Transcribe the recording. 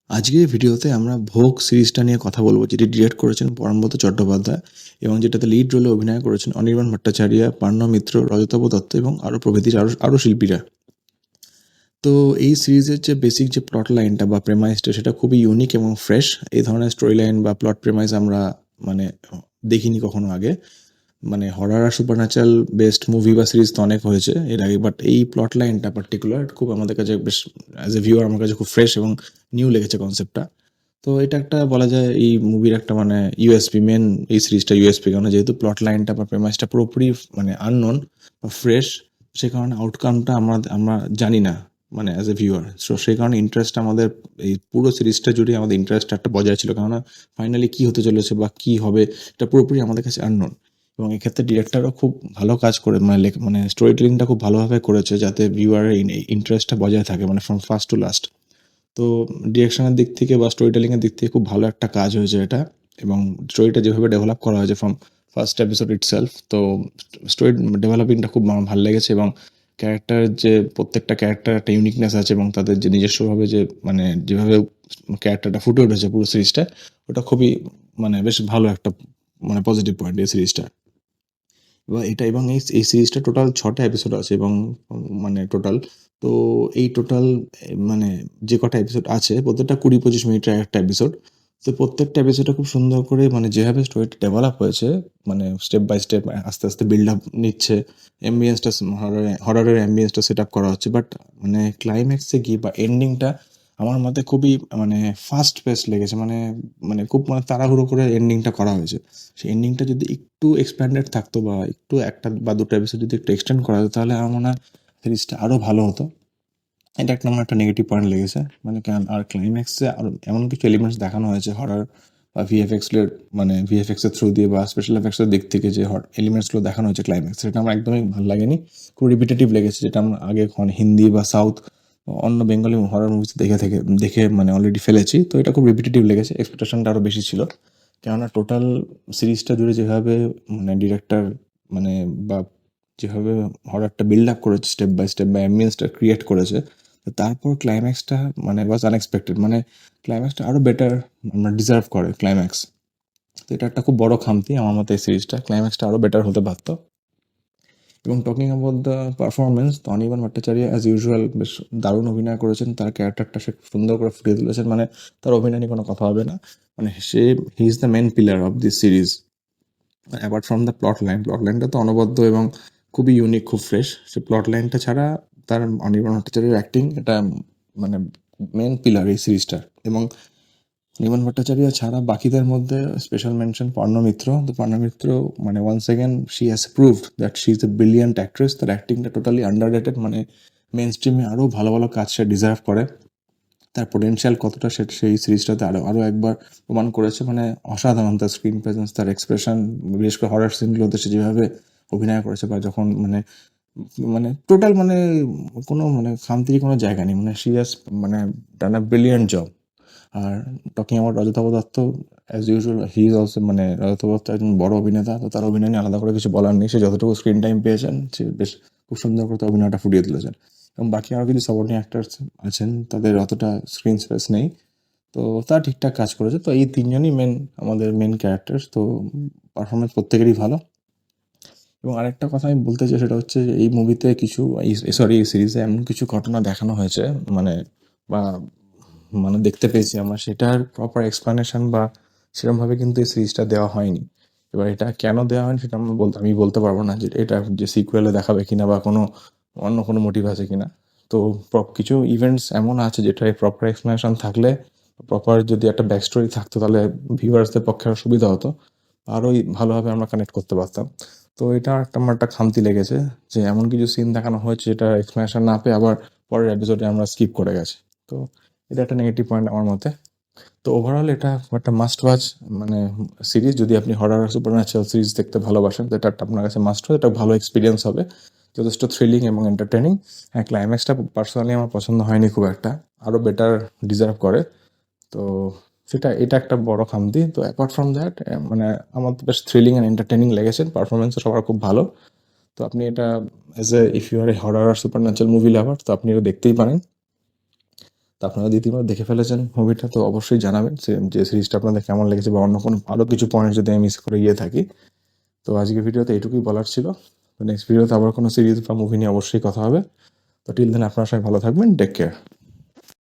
আজকের ভিডিওতে আমরা ভোগ সিরিজটা নিয়ে কথা বলবো, যেটি ডিরেক্ট করেছেন পরমব্রত চট্টোপাধ্যায় এবং যেটাতে লিড রোলে অভিনয় করেছেন অনির্বাণ ভট্টাচার্য, পার্ণ মিত্র, রজতাভ দত্ত এবং আরও প্রভৃতি আরও শিল্পীরা। তো এই সিরিজের যে বেসিক যে প্লট লাইনটা বা প্রেমাইসটা সেটা খুবই ইউনিক এবং ফ্রেশ। এই ধরনের স্টোরি লাইন বা প্লট প্রেমাইস আমরা মানে দেখিনি কখনো আগে। মানে horror or supernatural best movie বা সিরিজ তো অনেক হয়েছে এর আগে, বাট এই প্লট লাইনটা পার্টিকুলার খুব আমাদের কাছে বেশ, অ্যাজ এ ভিউয়ার আমার কাছে খুব ফ্রেশ এবং নিউ লেগেছে কনসেপ্টটা। তো এটা একটা বলা যায় এই মুভির একটা মানে ইউএসপি, মেন এই সিরিজটা ইউএসপি, কারণ যেহেতু প্লট লাইনটা বা প্রেমাইসটা পুরোপুরি মানে আননোন বা ফ্রেশ, সে কারণে আউটকামটা আমরা জানি না মানে অ্যাজ এ ভিউয়ার। সো সেই কারণে ইন্টারেস্ট আমাদের এই পুরো সিরিজটা জুড়ে আমাদের ইন্টারেস্ট একটা বজায় ছিল, কেননা ফাইনালি কী হতে চলেছে বা কী হবে এটা পুরোপুরি আমাদের কাছে আননোন। এবং এক্ষেত্রে ডিরেক্টরও খুব ভালো কাজ করে, মানে স্টোরি টেলিংটা খুব ভালোভাবে করেছে যাতে ভিউয়ারের ইন্টারেস্টটা বজায় থাকে মানে ফ্রম ফার্স্ট টু লাস্ট। তো ডিরেকশনের দিক থেকে বা স্টোরি টেলিংয়ের দিক থেকে খুব ভালো একটা কাজ হয়েছে এটা। এবং স্টোরিটা যেভাবে ডেভেলপ করা হয়েছে ফ্রম ফার্স্ট এপিসোড ইটসেলফ, তো স্টোরি ডেভেলপিংটা খুব আমার ভালো লেগেছে। এবং ক্যারেক্টারের যে প্রত্যেকটা ক্যারেক্টার একটা ইউনিকনেস আছে এবং তাদের যে নিজস্বভাবে যে মানে যেভাবে ক্যারেক্টারটা ফুটে উঠেছে পুরো সিরিজটা, ওটা খুবই মানে বেশ ভালো একটা মানে পজিটিভ পয়েন্ট এই সিরিজটা। এবং এই সিরিজটা টোটাল ৬টা এপিসোড আছে এবং মানে টোটাল, তো এই টোটাল মানে যে কটা এপিসোড আছে প্রত্যেকটা ২০-২৫ মিনিটের একটা এপিসোড। তো প্রত্যেকটা এপিসোডে খুব সুন্দর করে মানে যেভাবে স্টোরিটা ডেভেলপ হয়েছে, মানে স্টেপ বাই স্টেপ আস্তে আস্তে বিল্ড আপ নিচ্ছে, অ্যাম্বিয়েন্সটা হররের অ্যাম্বিয়েন্সটা সেট আপ করা হচ্ছে, বাট মানে ক্লাইম্যাক্সে গিয়ে বা এন্ডিংটা আমার মতে খুবই মানে ফাস্ট পেস লেগেছে। মানে মানে খুব মানে তাড়াহুড়ো করে এন্ডিংটা করা হয়েছে। সেই এন্ডিংটা যদি একটু এক্সপ্যান্ডেড থাকতো বা একটু একটা বা দুটো এপিসোড যদি একটু এক্সটেন্ড করা হতো, তাহলে আমার মনে হয় সিরিজটা আরও ভালো হতো। এটা আমার একটা নেগেটিভ পয়েন্ট লেগেছে। মানে কেন আর ক্লাইম্যাক্সে আরও এমন কিছু এলিমেন্টস দেখানো হয়েছে হরর বা ভিএফএক্সের থ্রু দিয়ে বা স্পেশাল এফেক্টসের দিক থেকে যে এলিমেন্টসগুলো দেখানো হয়েছে ক্লাইম্যাক্স, সেটা আমার একদমই ভালো লাগেনি। খুব রিপিটেটিভ লেগেছে, যেটা আমরা আগে হিন্দি বা সাউথ অন্য বেঙ্গলি হরর মুভিতে দেখে মানে অলরেডি ফেলেছি। তো এটা খুব রিপিটেটিভ লেগেছে, এক্সপেকটেশনটা আরও বেশি ছিল। কেননা টোটাল সিরিজটা জুড়ে যেভাবে মানে ডিরেক্টর মানে বা যেভাবে হররটা বিল্ড আপ করেছে স্টেপ বাই স্টেপ বা অ্যাম্বিয়েন্সটা ক্রিয়েট করেছে, তো তারপর ক্লাইম্যাক্সটা মানে ওয়াজ আনএক্সপেক্টেড। মানে ক্লাইম্যাক্সটা আরও বেটার মানে ডিজার্ভ করে ক্লাইম্যাক্স। তো এটা একটা খুব বড় খামতি আমার মতে এই সিরিজটা, ক্লাইম্যাক্সটা আরও বেটার হতে পারতো। এবং টকিং অ্যাবাউট দ্য পারফরমেন্স, তো অনির্বাণ ভট্টাচার্য অ্যাজ ইউজুয়াল বেশ দারুণ অভিনয় করেছেন। তার ক্যারেক্টারটা সে খুব সুন্দর করে ফুটিয়ে তুলেছেন। মানে তার অভিনয় নিয়ে কোনো কথা হবে না। মানে he is the main pillar of this series. Apart from the plot লাইনটা তো অনবদ্য এবং খুবই ইউনিক, খুব ফ্রেশ। সে প্লট লাইনটা ছাড়া তার অনির্বাণ ভট্টাচার্যের অ্যাক্টিং এটা মানে মেন পিলার এই সিরিজটার। এবং অনির্বাণ ভট্টাচার্য ছাড়া বাকিদের মধ্যে স্পেশাল মেনশন পার্ণ মিত্র। তো পার্ণ মিত্র মানে once second she has proved that she is a brilliant actress. তার অ্যাক্টিংটা টোটালি আন্ডাররেটেড। মানে মেন স্ট্রিমে আরও ভালো ভালো কাজ সে ডিজার্ভ করে। তার পোটেনশিয়াল কতটা সেই সিরিজটাতে আরও একবার প্রমাণ করেছে। মানে অসাধারণ তার স্ক্রিন প্রেজেন্স, তার এক্সপ্রেশন, বিশেষ করে হরর সিনগুলোতে সে যেভাবে অভিনয় করেছে বা যখন মানে মানে টোটাল মানে কোনো মানে খামতির কোনো জায়গা নেই। মানে সি হ্যাজ মানে ডান আ ব্রিলিয়ান্ট জব। আর talking about Rajatava Dutta, as usual he is also মানে রজতাভ দত্ত একজন বড় অভিনেতা। তো তার অভিনয় নিয়ে আলাদা করে কিছু বলার নেই। সে যতটুকু স্ক্রিন টাইম পেয়েছেন সে বেশ খুব সুন্দর করে তার অভিনয়টা ফুটিয়ে তুলেছেন। এবং বাকি আরও কিছু সাপোর্টিং অ্যাক্টার্স আছেন, তাদের অতটা স্ক্রিন স্পেস নেই, তো তারা ঠিকঠাক কাজ করেছে। তো এই তিনজনই আমাদের মেন ক্যারেক্টার্স। তো পারফরমেন্স প্রত্যেকেরই ভালো। এবং আরেকটা কথা আমি বলতে চাই, সেটা হচ্ছে যে এই মুভিতে কিছু এই সিরিজে এমন কিছু ঘটনা দেখানো হয়েছে মানে বা মানে দেখতে পেয়েছি আমরা, সেটার প্রপার এক্সপ্লানেশন বা সেরকমভাবে কিন্তু এই সিরিজটা দেওয়া হয়নি। এবার এটা কেন দেওয়া হয়নি সেটা আমি বলতে পারবো না যে এটা যে সিকুয়েলে দেখাবে কিনা বা অন্য কোনো মোটিভ আছে কিনা। তো কিছু ইভেন্টস এমন আছে যেটার প্রপার এক্সপ্লানেশন থাকলে, প্রপার যদি একটা ব্যাক স্টোরি থাকতো, তাহলে ভিউয়ার্সদের পক্ষে আরও সুবিধা হতো, আরোই ভালোভাবে আমরা কানেক্ট করতে পারতাম। তো এটা আমার একটা খামতি লেগেছে যে এমন কিছু সিন দেখানো হয়েছে যেটা এক্সপ্লানেশন না পেয়ে আবার পরের এপিসোডে আমরা স্কিপ করে গেছি। তো এটা একটা নেগেটিভ পয়েন্ট আমার মতে। তো ওভারঅল এটা একটা মাস্ট ওয়াচ মানে সিরিজ। যদি আপনি হরর আর সুপারন্যাচারাল সিরিজ দেখতে ভালোবাসেন, তো এটা আপনার কাছে মাস্ট ওয়াচ। এটা ভালো এক্সপিরিয়েন্স হবে, যথেষ্ট থ্রিলিং এবং এন্টারটেনিং। হ্যাঁ, ক্লাইম্যাক্সটা পার্সোনালি আমার পছন্দ হয়নি খুব একটা, আরও বেটার ডিজার্ভ করে। তো এটা একটা বড় খামতি। তো অ্যাপার্ট ফ্রম দ্যাট মানে আমার তো বেশ থ্রিলিং অ্যান্ড এন্টারটেনিং লেগেছে। পারফরমেন্সও সবার খুব ভালো। তো আপনি এটা if you are a horror or supernatural movie lover, তো আপনি এটা দেখতেই পারেন। তো আপনারা যদি ইতিমধ্যে দেখে ফেলেছেন মুভিটা, তো অবশ্যই জানাবেন যে সিরিজটা আপনাদের কেমন লেগেছে, বা অন্য কোনো আরও কিছু পয়েন্ট যদি আমি মিস করে গিয়ে থাকি। তো আজকের ভিডিওতে এইটুকুই বলার ছিল। তো নেক্সট ভিডিওতে আবার কোনো সিরিজ বা মুভি নিয়ে অবশ্যই কথা হবে। তো টিল দেন আপনারা সবাই ভালো থাকবেন, টেক কেয়ার।